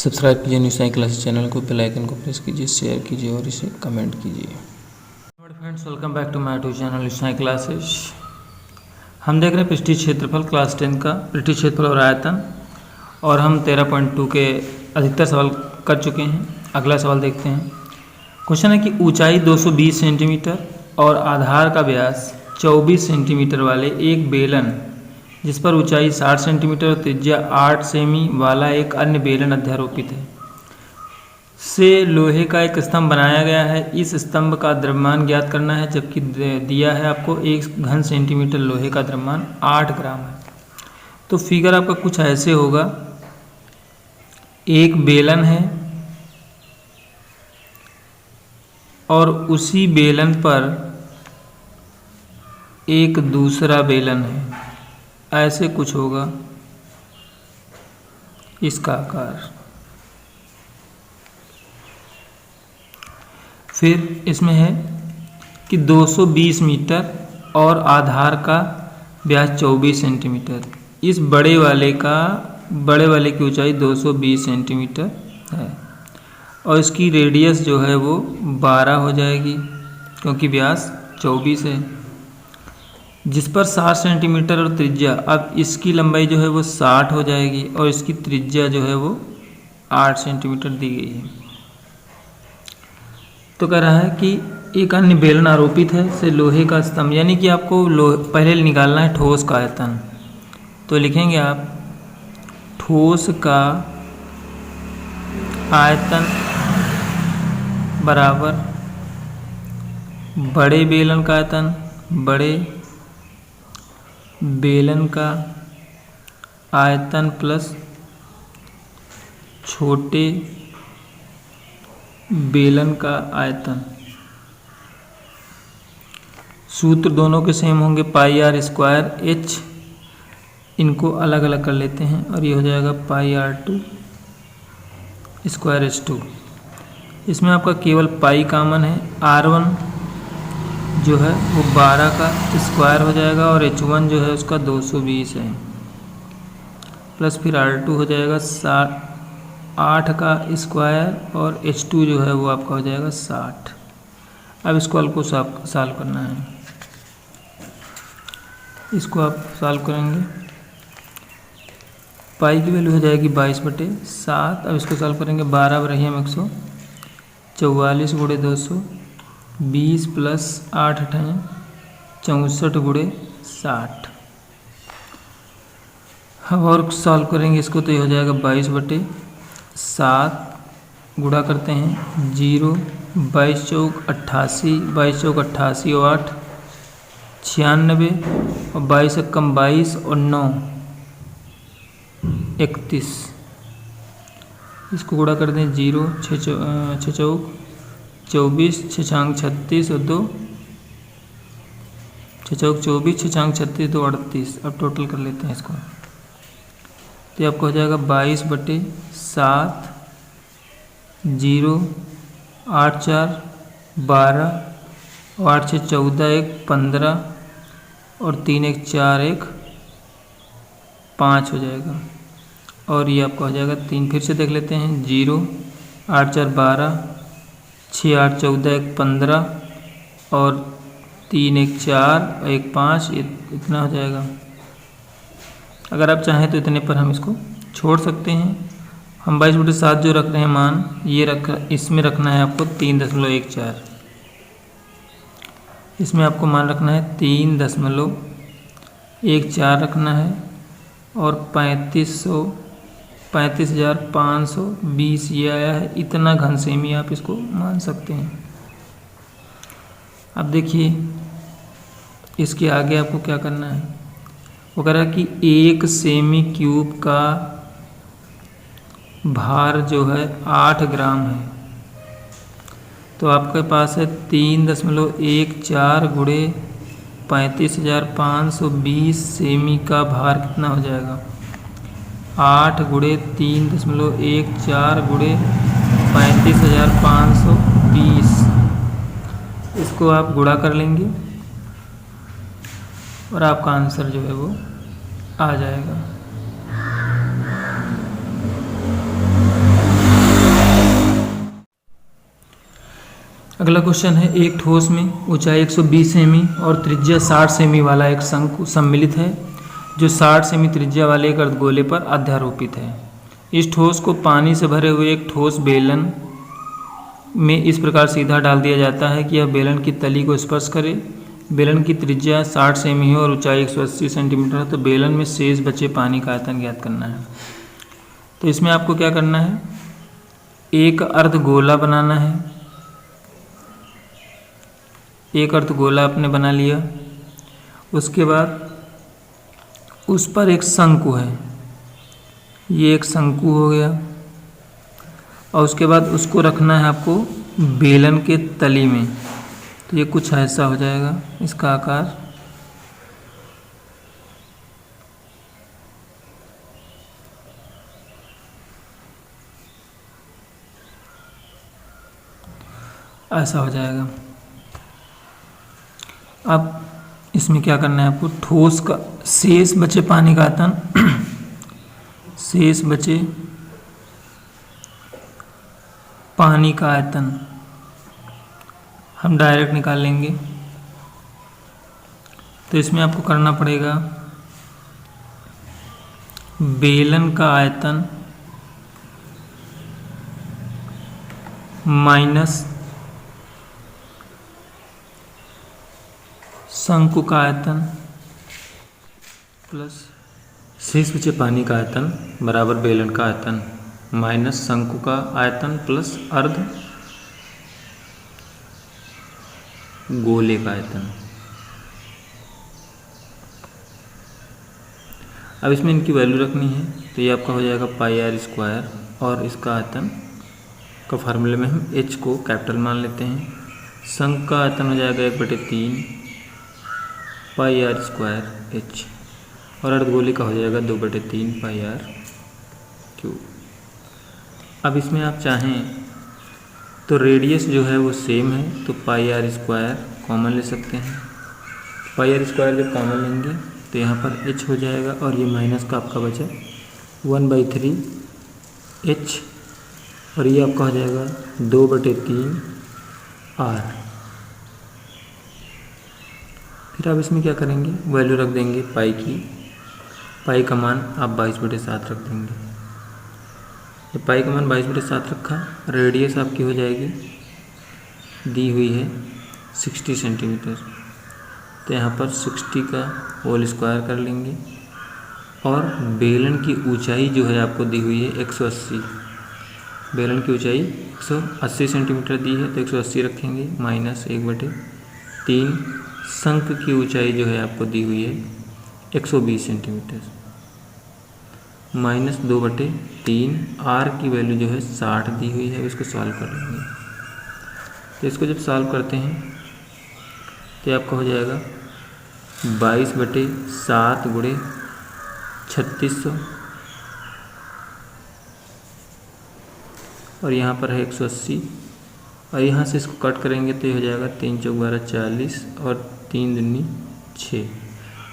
Subscribe कीजिए new Sai classes channel को, bell icon को प्रेस कीजिए, शेयर कीजिए और इसे कमेंट कीजिए। Friends, welcome back to my YouTube channel new Sai classes. हम देख रहे हैं पृष्ठीय क्षेत्रफल क्लास 10 का पृष्ठीय क्षेत्रफल और आयतन, और हम 13.2 के अधिकतर सवाल कर चुके हैं। अगला सवाल देखते हैं। क्वेश्चन है कि ऊंचाई 220 सेंटीमीटर और आधार का व्यास 24 सेंटीमीटर वाले एक बेलन जिस पर ऊंचाई 60 सेंटीमीटर और त्रिज्या 8 सेमी वाला एक अन्य बेलन अध्यारोपित है से लोहे का एक स्तंभ बनाया गया है। इस स्तंभ का द्रव्यमान ज्ञात करना है, जबकि दिया है आपको 1 घन सेंटीमीटर लोहे का द्रव्यमान 8 ग्राम है। तो फिगर आपका कुछ ऐसे होगा। एक बेलन है और उसी बेलन पर एक दूसरा बेलन है, ऐसे कुछ होगा इसका आकार। फिर इसमें है कि 220 मीटर और आधार का व्यास 24 सेंटीमीटर। इस बड़े वाले की ऊंचाई 220 सेंटीमीटर है और इसकी रेडियस जो है वो 12 हो जाएगी, क्योंकि व्यास 24 है, जिस पर 60 सेंटीमीटर और त्रिज्या। अब इसकी लंबाई जो है वो 60 हो जाएगी और इसकी त्रिज्या जो है वो 8 सेंटीमीटर दी गई है। तो कह रहा है कि एक अन्य बेलन आरोपित है से लोहे का स्तंभ, यानी कि आपको पहले निकालना है ठोस का आयतन। तो लिखेंगे आप ठोस का आयतन बराबर बड़े बेलन का आयतन, बड़े बेलन का आयतन प्लस छोटे बेलन का आयतन। सूत्र दोनों के सेम होंगे, पाई आर स्क्वायर एच, इनको अलग अलग कर लेते हैं और ये हो जाएगा पाई R2 स्क्वायर H2। इसमें आपका केवल पाई कॉमन है। R1 जो है वो 12 का स्क्वायर हो जाएगा और H1 जो है उसका 220 है, प्लस फिर R2 हो जाएगा 8 का स्क्वायर और H2 जो है वो आपका हो जाएगा 60। अब इसको आपको सॉल्व करना है। इसको आप सॉल्व करेंगे, पाई की वैल्यू हो जाएगी 22/7। अब इसको सॉल्व करेंगे, 12 बराबर 144 गुणे 200, 20 प्लस 8 अठाएँ 64 गुणे 60। अब और सॉल्व करेंगे इसको, तो ये हो जाएगा 22/7। गुणा करते हैं 0, 22 चौक 88, 22 चौक 88 और 8 96 और 22 कम 22 और 9 31। इसको गुणा कर दें 0, 6 चौक 24, 6 छांग 36 और 2 6 चौक 24, 6 छांग 36 2 38। अब टोटल कर लेते हैं इसको, तो आपको हो जाएगा 22/7, 0, 8 4 12 और 8 6 14, 1 15 और 3 1 4 1 5 हो जाएगा। और ये आपका हो जाएगा 3। फिर से देख लेते हैं, 0, 8 4 12, 6 8 14, 1 15 और 3 1 4 और 1 5, इतना हो जाएगा। अगर आप चाहें तो इतने पर हम इसको छोड़ सकते हैं। हम 22/7 जो रख रहे हैं मान, ये इसमें रखना है आपको 3.14। इसमें आपको मान रखना है 3.14 रखना है और 35,520 ये आया है। इतना घन सेमी आप इसको मान सकते हैं। अब देखिए इसके आगे आपको क्या करना है। वो कह रहा है कि 1 सेमी क्यूब का भार जो है 8 ग्राम है। तो आपके पास है 3.14 गुणे 35,520 सेमी का भार कितना हो जाएगा। 8 गुणे 3.14 गुणे 35,520। इसको आप गुणा कर लेंगे और आपका आंसर जो है वो आ जाएगा। अगला क्वेश्चन है, एक ठोस में ऊंचाई 120 सेमी और त्रिज्या 60 सेमी वाला एक शंकु सम्मिलित है जो 60 सेमी त्रिज्या वाले एक अर्धगोले पर अध्यारोपित है। इस ठोस को पानी से भरे हुए एक ठोस बेलन में इस प्रकार सीधा डाल दिया जाता है कि यह बेलन की तली को स्पर्श करे। बेलन की त्रिज्या 60 सेमी है और ऊंचाई 180 सेंटीमीटर है, तो बेलन में शेष बचे पानी का आयतन ज्ञात करना है। तो इसमें आपको क्या करना है, एक अर्धगोला बनाना है। एक अर्धगोला आपने बना लिया, उसके बाद उस पर एक शंकु है, ये एक शंकु हो गया, और उसके बाद उसको रखना है आपको बेलन के तली में। तो ये कुछ ऐसा हो जाएगा इसका आकार। ऐसा हो जाएगा। अब इसमें क्या करना है आपको, ठोस का शेष बचे पानी का आयतन शेष बचे पानी का आयतन हम डायरेक्ट निकाल लेंगे। तो इसमें आपको करना पड़ेगा बेलन का आयतन माइनस शंकु का आयतन प्लस शेष बचे पानी का आयतन बराबर बेलन का आयतन माइनस शंकु का आयतन प्लस अर्ध गोले का आयतन। अब इसमें इनकी वैल्यू रखनी है, तो ये आपका हो जाएगा पाई आर स्क्वायर, और इसका आयतन का फार्मूले में हम h को कैपिटल मान लेते हैं। शंकु का आयतन हो जाएगा 1/3 पाई आर स्क्वायर h, और अर्धगोले का हो जाएगा 2/3 पाई आर क्यूब। अब इसमें आप चाहें तो रेडियस जो है वो सेम है, तो पाई आर स्क्वायर कॉमन ले सकते हैं। पाई आर स्क्वायर जब कॉमन लेंगे तो यहाँ पर h हो जाएगा, और ये माइनस का आपका बचा 1/3 h, और ये आपका हो जाएगा 2/3 r। फिर आप इसमें क्या करेंगे, वैल्यू रख देंगे पाई की। पाई का मान आप 22/7 रख देंगे। तो पाई का मान 22/7 रखा, रेडियस आपकी हो जाएगी, दी हुई है 60 सेंटीमीटर, तो यहाँ पर 60 का होल स्क्वायर कर लेंगे। और बेलन की ऊंचाई जो है आपको दी हुई है 180, बेलन की ऊंचाई 180 सेंटीमीटर दी है, तो 180 रखेंगे माइनस 1/3। शंकु की ऊंचाई जो है आपको दी हुई है 120 सेंटीमीटर माइनस 2/3। आर की वैल्यू जो है 60 दी हुई है, इसको सॉल्व कर लेंगे। तो इसको जब सॉल्व करते हैं तो आपका हो जाएगा 22/7 गुणे 3600, और यहाँ पर है 180, और यहाँ से इसको कट करेंगे तो ये हो जाएगा 3 × 4 = 12 40, और 3 दूनी 6,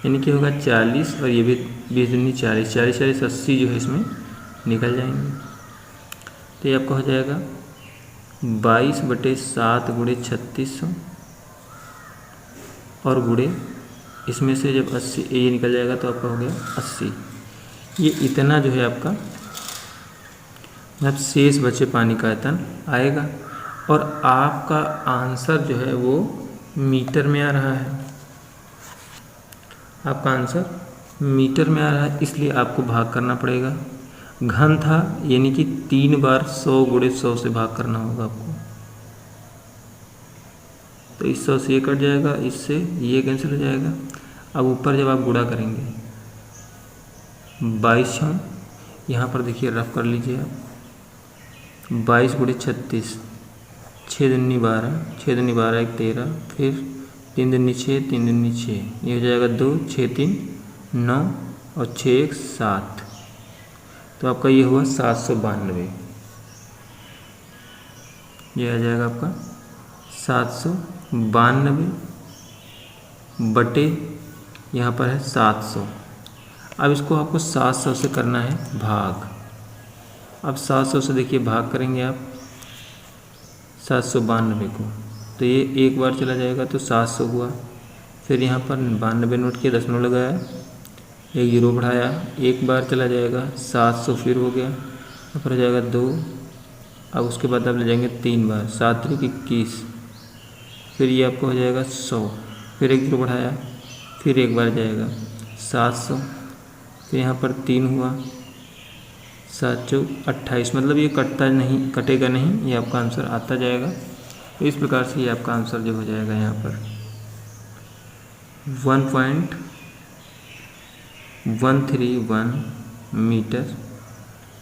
यानी कि होगा 40, और ये भी 20 दूनी 40, 40 40 80 जो है इसमें निकल जाएंगे। तो ये आपका हो जाएगा 22/7 गुणे 3600, और गुणे इसमें से जब 80 ये निकल जाएगा तो आपका हो गया 80। ये इतना जो है आपका जब शेष बचे पानी का आयतन आएगा, और आपका आंसर जो है वो मीटर में आ रहा है। आपका आंसर मीटर में आ रहा है, इसलिए आपको भाग करना पड़ेगा। घन था यानी कि 3 बार 100 गुणे 100 से भाग करना होगा आपको। तो इस 100 से ये कट जाएगा, इससे ये कैंसिल हो जाएगा। अब ऊपर जब आप गुणा करेंगे 22, यहाँ पर देखिए रफ कर लीजिए आप, 22 गुणे 36, 6 दूनी 12, 6 दूनी 12 1 13, फिर 3 दूनी 6, 3 दूनी 6, ये हो जाएगा 2, 6 3 9, और 6 1 7, तो आपका ये हुआ 792। ये आ जाएगा आपका 792 बटे यहाँ पर है 700। अब इसको आपको 700 से करना है भाग। अब 700 से देखिए भाग करेंगे आप 792 को, तो ये एक बार चला जाएगा तो 700 हुआ। फिर यहाँ पर 92 नोट के दशमलव लगाया, एक जीरो बढ़ाया, एक बार चला जाएगा 700 फिर हो गया, फिर हो जाएगा 2। अब उसके बाद आप ले जाएंगे 3 बार, 7 3 21, फिर ये आपको हो जाएगा 100, फिर एक जीरो बढ़ाया, फिर एक बार जाएगा 700, फिर यहाँ पर 3 हुआ, 7 चौक 28, मतलब ये कटेगा नहीं, ये आपका आंसर आता जाएगा। तो इस प्रकार से ये आपका आंसर जो हो जाएगा यहाँ पर 1.131 मीटर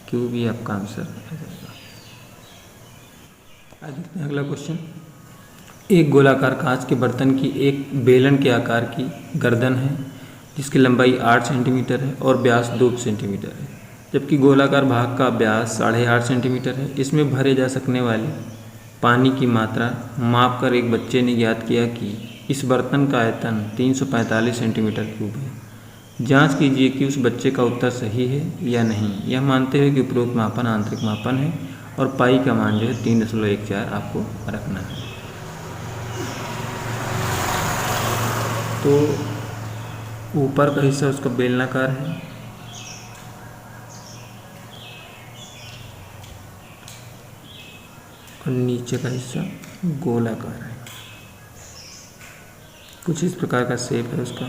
क्यूब, ये आपका आंसर आ जाएगा। आज देखते हैं अगला क्वेश्चन। एक गोलाकार कांच के बर्तन की एक बेलन के आकार की गर्दन है जिसकी लंबाई 8 सेंटीमीटर है और व्यास 2 सेंटीमीटर है, जबकि गोलाकार भाग का व्यास 8.5 सेंटीमीटर है। इसमें भरे जा सकने वाले पानी की मात्रा माप कर एक बच्चे ने ज्ञात किया कि इस बर्तन का आयतन 345 सेंटीमीटर क्यूब है। जांच कीजिए कि उस बच्चे का उत्तर सही है या नहीं। यह मानते हुए कि उपरोक्त मापन आंतरिक मापन है और पाई का मान जो है 3.14 आपको रखना है। तो ऊपर का हिस्सा उसका बेलनाकार है, और नीचे का हिस्सा गोलाकार है। कुछ इस प्रकार का शेप है उसका।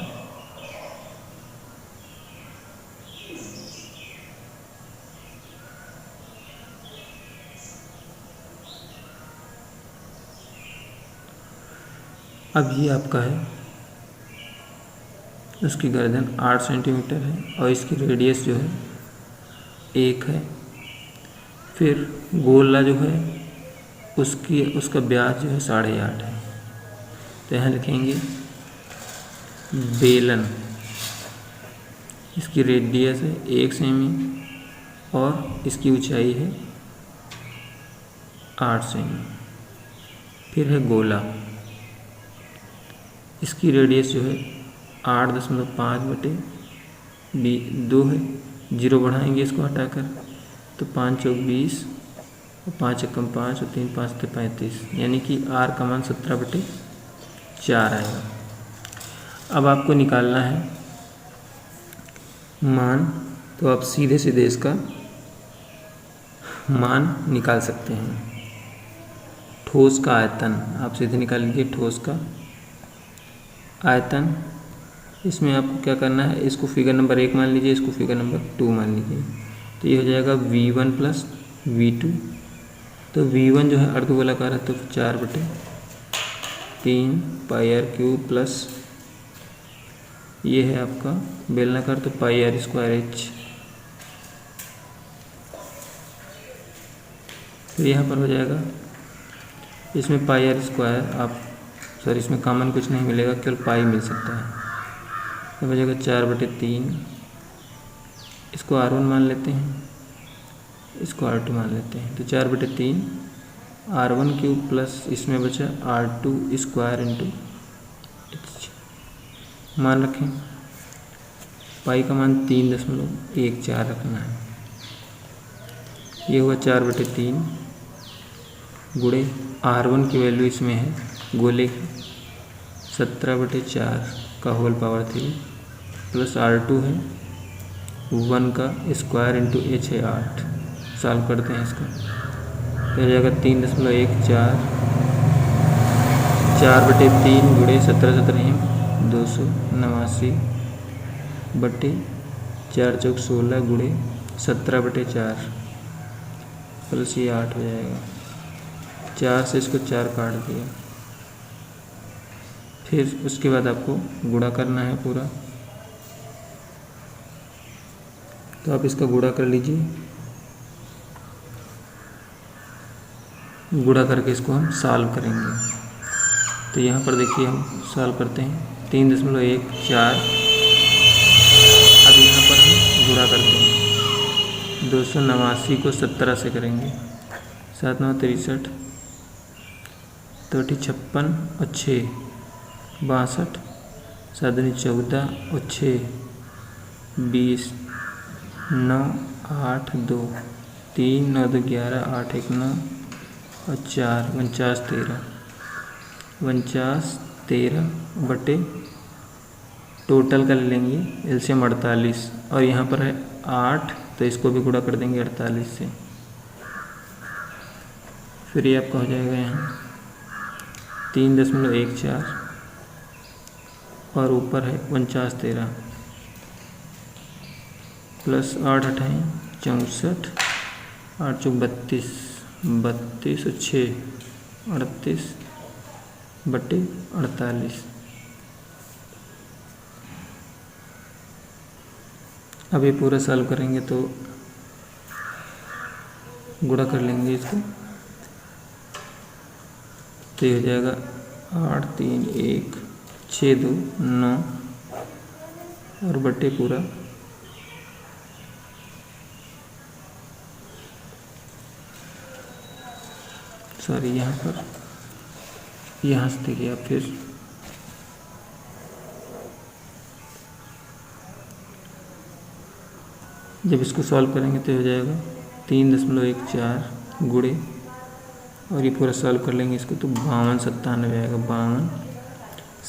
अब ये आपका है, उसकी गर्दन 8 सेंटीमीटर है और इसकी रेडियस जो है 1 है। फिर गोला जो है उसका व्यास जो है 8.5 है। तो यहाँ लिखेंगे बेलन, इसकी रेडियस है 1 सेमी और इसकी ऊंचाई है 8 सेमी। फिर है गोला, इसकी रेडियस जो है 8.5/2 है, जीरो बढ़ाएंगे इसको हटाकर, तो 5 चौक 20 और 5 एकम 5 और 3 5 35, यानी कि r का मान 17/4 आएगा। अब आपको निकालना है मान, तो आप सीधे सीधे इसका मान निकाल सकते हैं। ठोस का आयतन आप सीधे निकाल लीजिए, ठोस का आयतन। इसमें आपको क्या करना है, इसको फिगर नंबर 1 मान लीजिए, इसको फिगर नंबर 2 मान लीजिए। तो ये हो जाएगा V1 + V2। तो V1 जो है अर्धगोलाकार है, तो 4/3 πr³ प्लस ये है आपका बेलनाकार, तो πr²h। फिर यहाँ पर हो जाएगा, इसमें πr² आप इसमें कॉमन कुछ नहीं मिलेगा, केवल पाई मिल सकता है। तो हो जाएगा 4/3, इसको R1 मान लेते हैं, इसको R2 मान लेते हैं। तो 4/3 R1³ प्लस इसमें बचा R2² × h। मान रखें, पाई का मान 3.14 रखना है। ये हुआ 4/3 गुणे R1 की वैल्यू इसमें है गोले की 17/4 का होल पावर 3 प्लस R2 है 1 का स्क्वायर इंटू h है 8। सॉल्व करते हैं इसका, तो हो जाएगा 3.14, 4/3 गुणे 17 289/4 चौक 16 गुणे 17/4 प्लस ये 8 हो जाएगा। 4 से इसको 4 काट दिया। फिर उसके बाद आपको गुणा करना है पूरा, तो आप इसका गुणा कर लीजिए। गुणा करके इसको हम सॉल्व करेंगे। तो यहाँ पर देखिए हम सॉल्व करते हैं 3.14। अब यहाँ पर हम गुणा करते हैं, 289 को 17 से करेंगे, 7 9 63, 56 और 6 62, 7 14 और 6 20, 9 8 2, 3 9 2 11, 8 1 9 और 4 49 13, 4913 बटे टोटल का ले लेंगे एलसीएम 48 और यहाँ पर है 8 तो इसको भी गुणा कर देंगे 48 से। फिर ये आपका हो जाएगा यहाँ 3.14 और ऊपर है 4913 प्लस 8 अठाई 64 8 चौक 32 32 और 6 38 बटे 48। अब ये पूरा सॉल्व करेंगे तो गुणा कर लेंगे इसको तो ये हो जाएगा 8 3 1 6 2 9 और बटे पूरा सॉरी यहाँ से देखिए आप फिर जब इसको सॉल्व करेंगे तो हो जाएगा 3.14 गुणे और ये पूरा सॉल्व कर लेंगे इसको तो 52 आएगा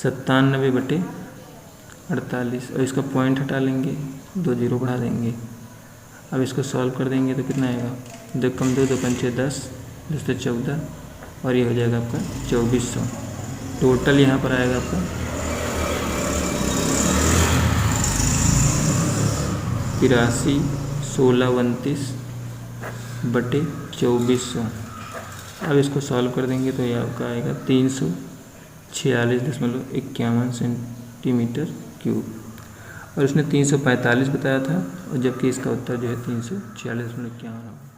97 बटे 48 और इसका पॉइंट हटा लेंगे 2 जीरो बढ़ा देंगे। अब इसको सॉल्व कर देंगे तो कितना आएगा 2 कम 2 2 पंचे 10 10 से 14 और ये हो जाएगा आपका 2400। टोटल यहाँ पर आएगा आपका 83 16 29 बटे 2400। अब इसको सॉल्व कर देंगे तो ये आपका आएगा 346.51 सेंटीमीटर क्यूब और उसने 345 बताया था और जबकि इसका उत्तर जो है 346.51।